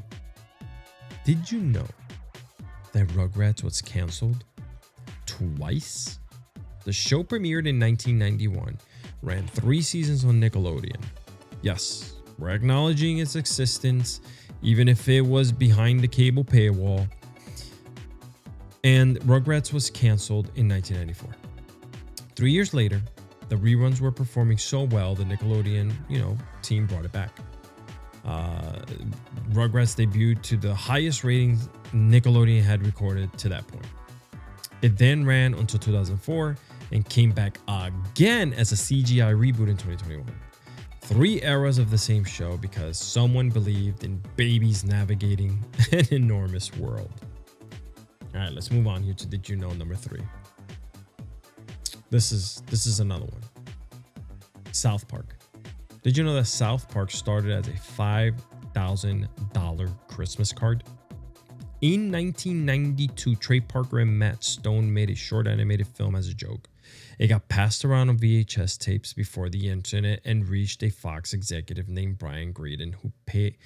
Did you know that Rugrats was canceled twice? The show premiered in 1991, ran 3 seasons on Nickelodeon. Yes, we're acknowledging its existence even if it was behind the cable paywall. And Rugrats was canceled in 1994. 3 years later, the reruns were performing so well, the Nickelodeon, team brought it back. Rugrats debuted to the highest ratings Nickelodeon had recorded to that point. It then ran until 2004 and came back again as a CGI reboot in 2021. 3 eras of the same show because someone believed in babies navigating an enormous world. All right, let's move on here to Did You Know number 3. This is another one. South Park. Did you know that South Park started as a $5,000 Christmas card? In 1992, Trey Parker and Matt Stone made a short animated film as a joke. It got passed around on VHS tapes before the internet and reached a Fox executive named Brian Graydon who paid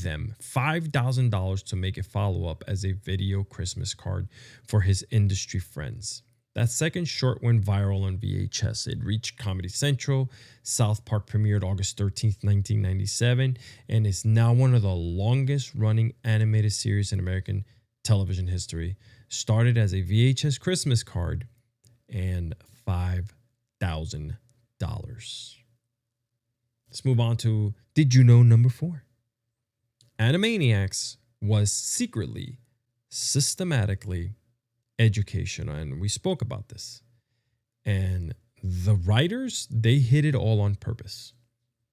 them $5,000 to make a follow-up as a video Christmas card for his industry friends. That second short went viral on VHS. It reached Comedy Central. South Park premiered August 13th, 1997, and is now one of the longest-running animated series in American television history. Started as a VHS Christmas card and $5,000. Let's move on to Did You Know number 4. Animaniacs was secretly, systematically educational, and we spoke about this. And the writers, they hid it all on purpose.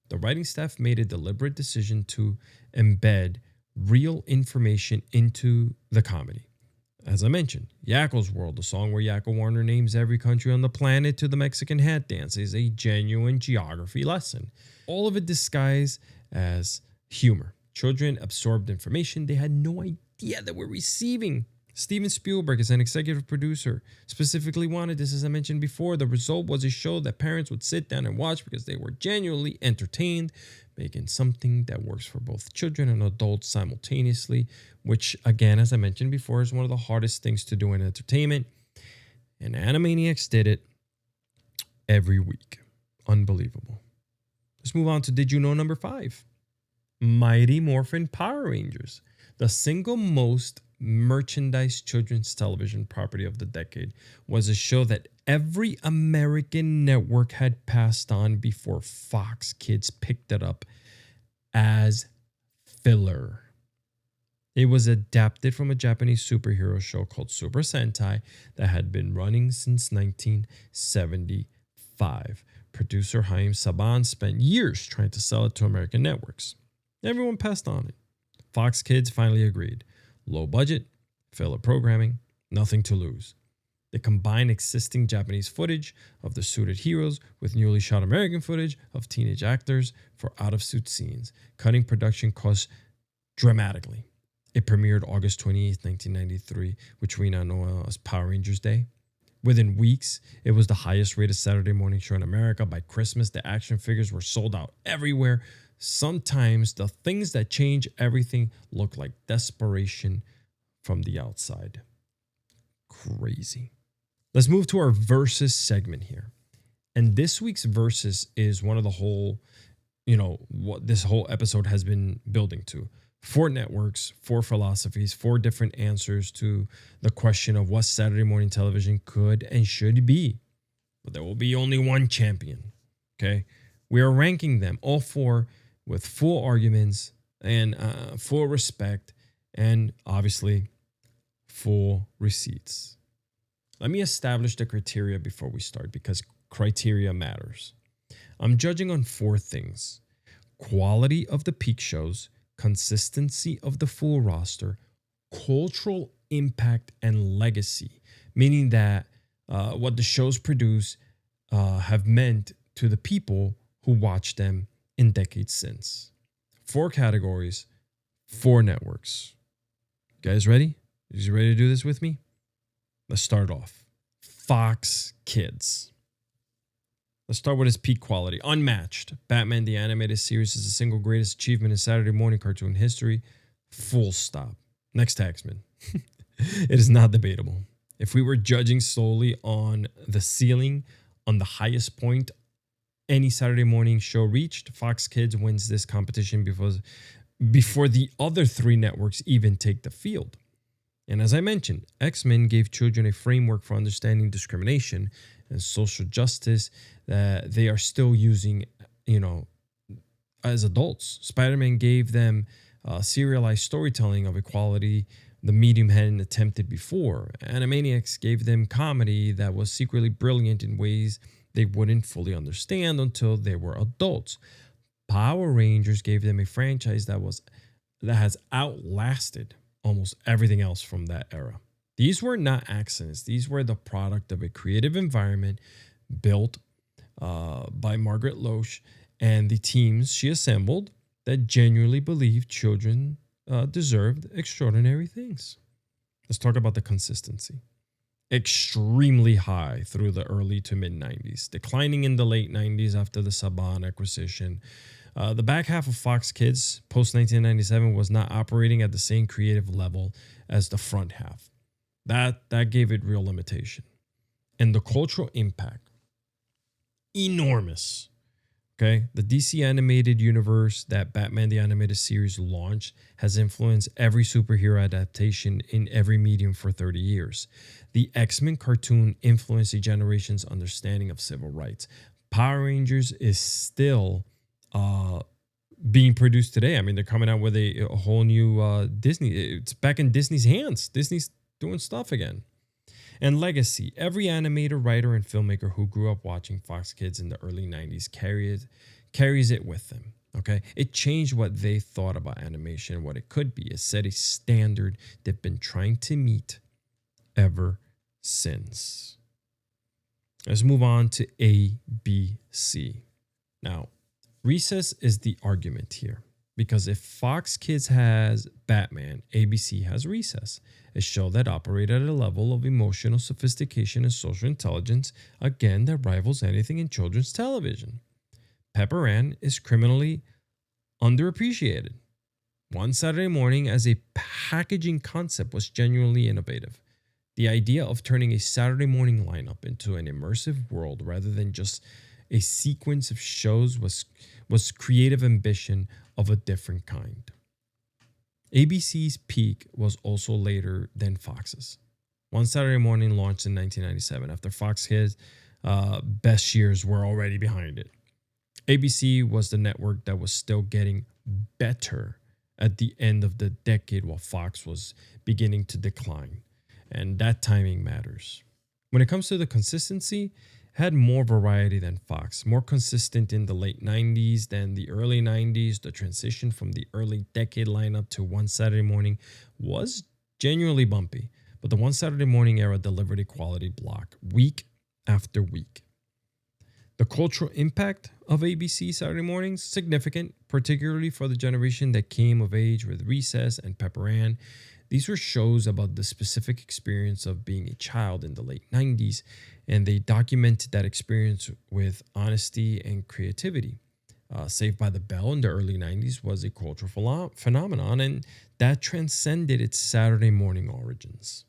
The writing staff made a deliberate decision to embed real information into the comedy. As I mentioned, Yakko's World, the song where Yakko Warner names every country on the planet to the Mexican hat dance, is a genuine geography lesson. All of it disguised as humor. Children absorbed information they had no idea that were receiving. Steven Spielberg, as an executive producer, specifically wanted this, as I mentioned before. The result was a show that parents would sit down and watch because they were genuinely entertained, making something that works for both children and adults simultaneously, which, again, as I mentioned before, is one of the hardest things to do in entertainment. And Animaniacs did it every week. Unbelievable. Let's move on to Did You Know number 5. Mighty Morphin Power Rangers, the single most merchandise children's television property of the decade, was a show that every American network had passed on before Fox Kids picked it up as filler. It was adapted from a Japanese superhero show called Super Sentai that had been running since 1975. Producer Haim Saban spent years trying to sell it to American networks. Everyone passed on it. Fox Kids finally agreed. Low budget, filler programming, nothing to lose. They combined existing Japanese footage of the suited heroes with newly shot American footage of teenage actors for out-of-suit scenes, cutting production costs dramatically. It premiered August 28, 1993, which we now know as Power Rangers Day. Within weeks, it was the highest rated Saturday morning show in America. By Christmas, the action figures were sold out everywhere. Sometimes the things that change everything look like desperation from the outside. Crazy. Let's move to our versus segment here. And this week's versus is one of the whole, what this whole episode has been building to. 4 networks, 4 philosophies, 4 different answers to the question of what Saturday morning television could and should be. But there will be only one champion. Okay? We are ranking them, all 4, with full arguments and full respect and obviously full receipts. Let me establish the criteria before we start because criteria matters. I'm judging on 4 things: quality of the peak shows, consistency of the full roster, cultural impact, and legacy, meaning that what the shows produce have meant to the people who watch them in decades since. 4 categories, 4 networks. You guys ready? You ready to do this with me? Let's start off. Fox Kids. Let's start with its peak quality. Unmatched. Batman the Animated Series is the single greatest achievement in Saturday morning cartoon history. Full stop. Next taxman. It is not debatable. If we were judging solely on the ceiling, on the highest point any Saturday morning show reached, Fox Kids wins this competition before the other three networks even take the field. And as I mentioned, X-Men gave children a framework for understanding discrimination and social justice that they are still using, as adults. Spider-Man gave them serialized storytelling of equality the medium hadn't attempted before. Animaniacs gave them comedy that was secretly brilliant in ways they wouldn't fully understand until they were adults. Power Rangers gave them a franchise that has outlasted almost everything else from that era. These were not accidents. These were the product of a creative environment built by Margaret Loesch and the teams she assembled that genuinely believed children deserved extraordinary things. Let's talk about the consistency. Extremely high through the early to mid 90s, declining in the late 90s after the Saban acquisition. The back half of Fox Kids post 1997 was not operating at the same creative level as the front half. That gave it real limitation. And the cultural impact, enormous. Okay, the DC animated universe that Batman the Animated Series launched has influenced every superhero adaptation in every medium for 30 years. The X-Men cartoon influenced a generation's understanding of civil rights. Power Rangers is still being produced today. I mean, they're coming out with a whole new Disney. It's back in Disney's hands. Disney's doing stuff again. And legacy. Every animator, writer, and filmmaker who grew up watching Fox Kids in the early 90s carries it with them. Okay? It changed what they thought about animation and what it could be. It set a standard they've been trying to meet ever since. Let's move on to ABC. Now, Recess is the argument here. Because if Fox Kids has Batman, ABC has Recess, a show that operated at a level of emotional sophistication and social intelligence, again, that rivals anything in children's television. Pepper Ann is criminally underappreciated. One Saturday Morning as a packaging concept was genuinely innovative. The idea of turning a Saturday morning lineup into an immersive world rather than just a sequence of shows was creative ambition of a different kind. ABC's peak was also later than Fox's. One Saturday Morning launched in 1997 after Fox Kids' best years were already behind it. ABC was the network that was still getting better at the end of the decade while Fox was beginning to decline. And that timing matters. When it comes to the consistency, had more variety than Fox, more consistent in the late 90s than the early 90s. The transition from the early decade lineup to One Saturday Morning was genuinely bumpy, but the One Saturday Morning era delivered a quality block week after week. The cultural impact of ABC Saturday mornings, significant, particularly for the generation that came of age with Recess and Pepper Ann. These were shows about the specific experience of being a child in the late 90s, and they documented that experience with honesty and creativity. Saved by the Bell in the early 90s was a cultural phenomenon, and that transcended its Saturday morning origins.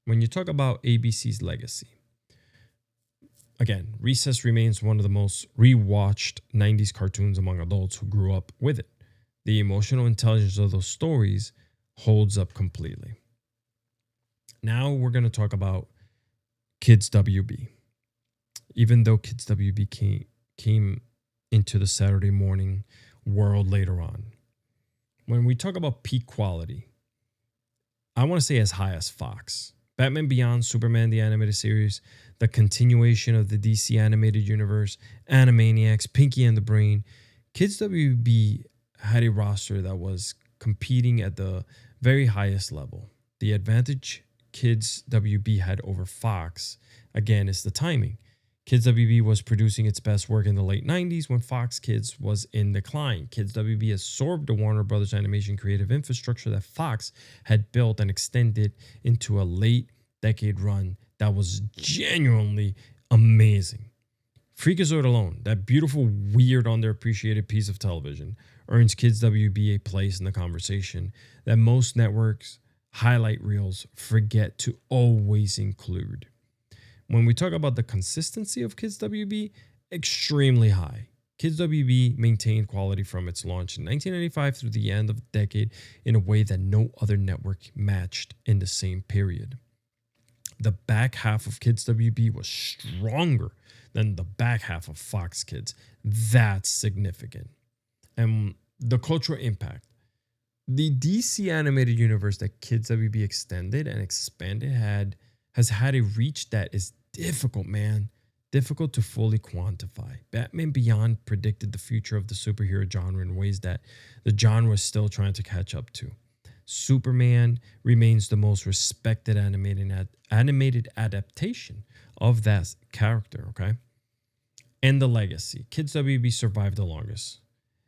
When you talk about ABC's legacy, again, Recess remains one of the most rewatched 90s cartoons among adults who grew up with it. The emotional intelligence of those stories holds up completely. Now we're going to talk about Kids WB. Even though Kids WB came into the Saturday morning world later on. When we talk about peak quality, I want to say as high as Fox. Batman Beyond, Superman the Animated Series, the continuation of the DC animated universe, Animaniacs, Pinky and the Brain. Kids WB had a roster that was competing at the very highest level. The advantage Kids WB had over Fox, again, is the timing. Kids WB was producing its best work in the late 90s when Fox Kids was in decline. Kids WB absorbed the Warner Brothers animation creative infrastructure that Fox had built and extended into a late decade run that was genuinely amazing. Freakazoid alone, that beautiful, weird, underappreciated piece of television, earns Kids WB a place in the conversation that most networks' highlight reels forget to always include. When we talk about the consistency of Kids WB, extremely high. Kids WB maintained quality from its launch in 1995 through the end of the decade in a way that no other network matched in the same period. The back half of Kids WB was stronger than the back half of Fox Kids. That's significant. And the cultural impact. The DC animated universe that Kids WB extended and expanded has had a reach that is difficult, man. Difficult to fully quantify. Batman Beyond predicted the future of the superhero genre in ways that the genre is still trying to catch up to. Superman remains the most respected animated adaptation of that character, okay? And the legacy. Kids WB survived the longest.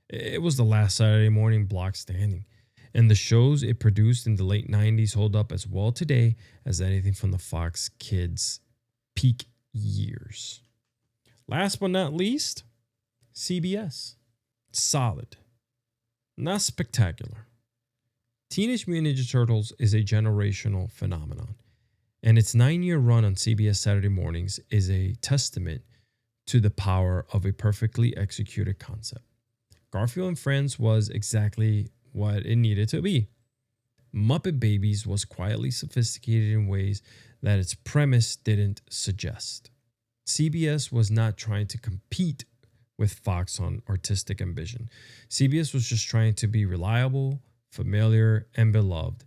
It was the last Saturday morning block standing. And the shows it produced in the late 90s hold up as well today as anything from the Fox Kids peak years. Last but not least, CBS. Solid. Not spectacular. Teenage Mutant Ninja Turtles is a generational phenomenon, and its 9-year run on CBS Saturday mornings is a testament to the power of a perfectly executed concept. Garfield and Friends was exactly what it needed to be. Muppet Babies was quietly sophisticated in ways that its premise didn't suggest. CBS was not trying to compete with Fox on artistic ambition. CBS was just trying to be reliable, familiar, and beloved,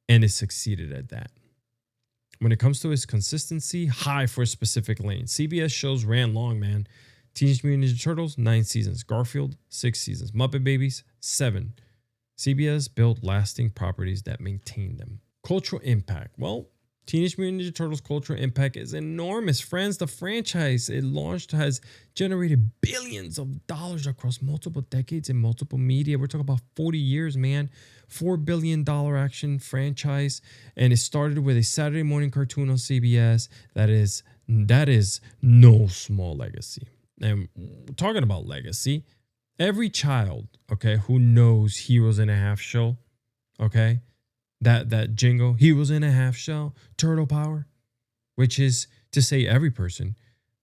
and it succeeded at that. When it comes to its consistency, high for a specific lane. CBS shows ran long, man. Teenage Mutant Ninja Turtles, 9 seasons. Garfield, 6 seasons. Muppet Babies, 7. CBS built lasting properties that maintain them. Cultural impact. Well, Teenage Mutant Ninja Turtles' cultural impact is enormous. Friends, the franchise it launched has generated billions of dollars across multiple decades in multiple media. We're talking about 40 years, man. $4 billion action franchise. And it started with a Saturday morning cartoon on CBS. That is no small legacy. And talking about legacy, every child, okay, who knows Heroes in a Half Shell, okay, that jingle, Heroes in a Half Shell, Turtle Power, which is to say every person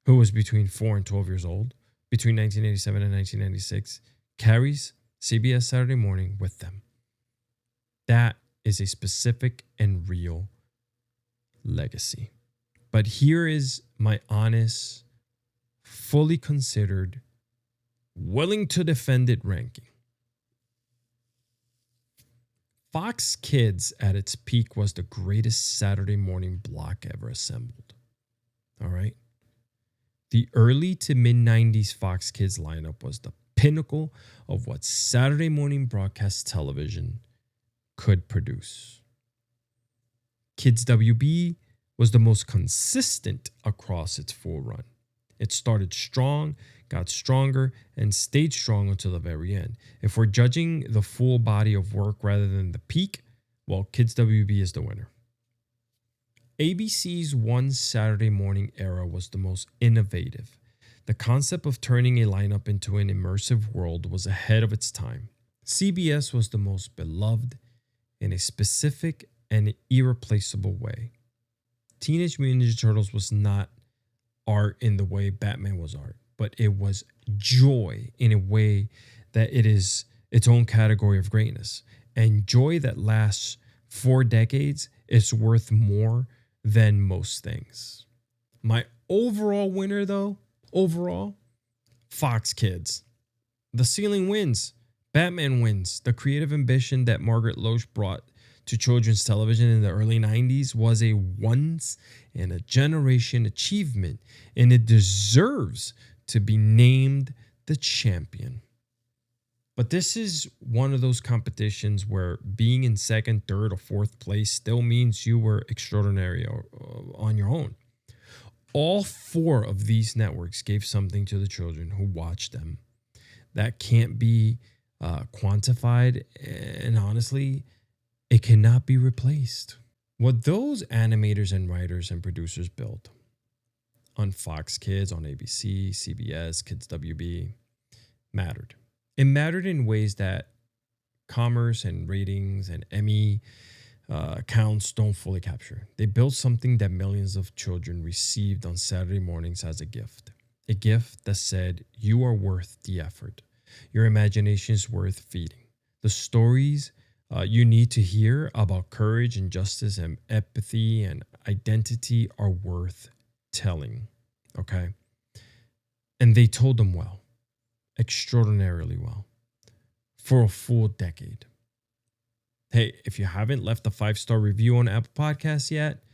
who was between 4 and 12 years old between 1987 and 1996 carries CBS Saturday morning with them. That is a specific and real legacy. But here is my honest, fully considered, willing to defend it ranking. Fox Kids at its peak was the greatest Saturday morning block ever assembled. All right. The early to mid 90s Fox Kids lineup was the pinnacle of what Saturday morning broadcast television could produce. Kids WB was the most consistent across its full run. It started strong, got stronger, and stayed strong until the very end. If we're judging the full body of work rather than the peak, well, Kids WB is the winner. ABC's one Saturday morning era was the most innovative. The concept of turning a lineup into an immersive world was ahead of its time. CBS was the most beloved in a specific and irreplaceable way. Teenage Mutant Ninja Turtles was not art in the way Batman was art, but it was joy in a way that it is its own category of greatness. And joy that lasts 4 decades is worth more than most things. My overall winner, though, Fox Kids. The ceiling wins. Batman wins. The creative ambition that Margaret Loesch brought to children's television in the early 90s was a once-in-a-generation achievement, and it deserves to be named the champion. But this is one of those competitions where being in second, third, or fourth place still means you were extraordinary on your own. All 4 of these networks gave something to the children who watched them that can't be quantified, and honestly, it cannot be replaced. What those animators and writers and producers built on Fox Kids, on ABC, CBS, Kids WB, mattered. It mattered in ways that commerce and ratings and Emmy counts don't fully capture. They built something that millions of children received on Saturday mornings as a gift. A gift that said, you are worth the effort. Your imagination is worth feeding. The stories you need to hear about courage and justice and empathy and identity are worth telling. Okay? And they told them well, extraordinarily well, for a full decade. Hey, if you haven't left a 5-star review on Apple Podcasts yet,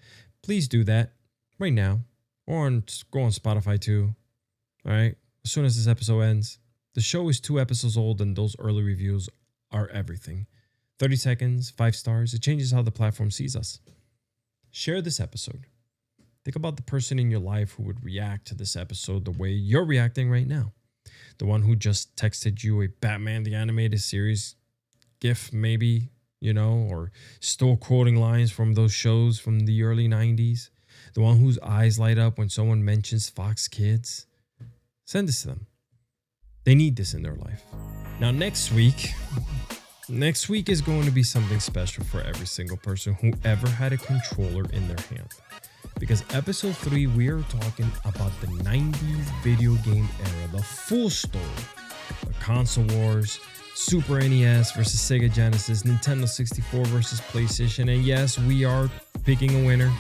please do that right now. Or go on Spotify too. All right? As soon as this episode ends. The show is 2 episodes old and those early reviews are everything. 30 seconds, 5 stars. It changes how the platform sees us. Share this episode. Think about the person in your life who would react to this episode the way you're reacting right now. The one who just texted you a Batman the Animated Series gif maybe, or still quoting lines from those shows from the early 90s. The one whose eyes light up when someone mentions Fox Kids. Send this to them. They need this in their life. Now, next week is going to be something special for every single person who ever had a controller in their hand. Because episode 3, we are talking about the 90s video game era, the full story. The console wars, Super NES versus Sega Genesis, Nintendo 64 versus PlayStation. And yes, we are picking a winner.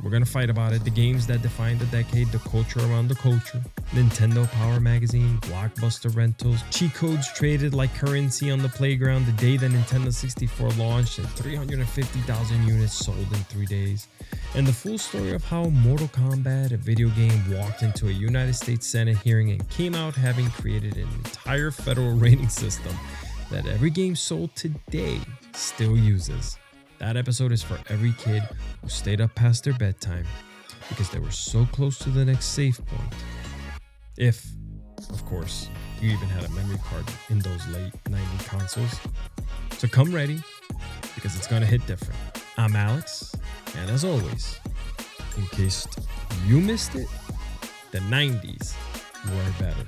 We're going to fight about it. The games that defined the decade, the culture around the culture. Nintendo Power Magazine, Blockbuster rentals, cheat codes traded like currency on the playground the day that Nintendo 64 launched, and 350,000 units sold in 3 days. And the full story of how Mortal Kombat, a video game, walked into a United States Senate hearing and came out having created an entire federal rating system that every game sold today still uses. That episode is for every kid who stayed up past their bedtime because they were so close to the next save point. If, of course, you even had a memory card in those late 90s consoles. So come ready because it's going to hit different. I'm Alex, and as always, in case you missed it, the 90s were better.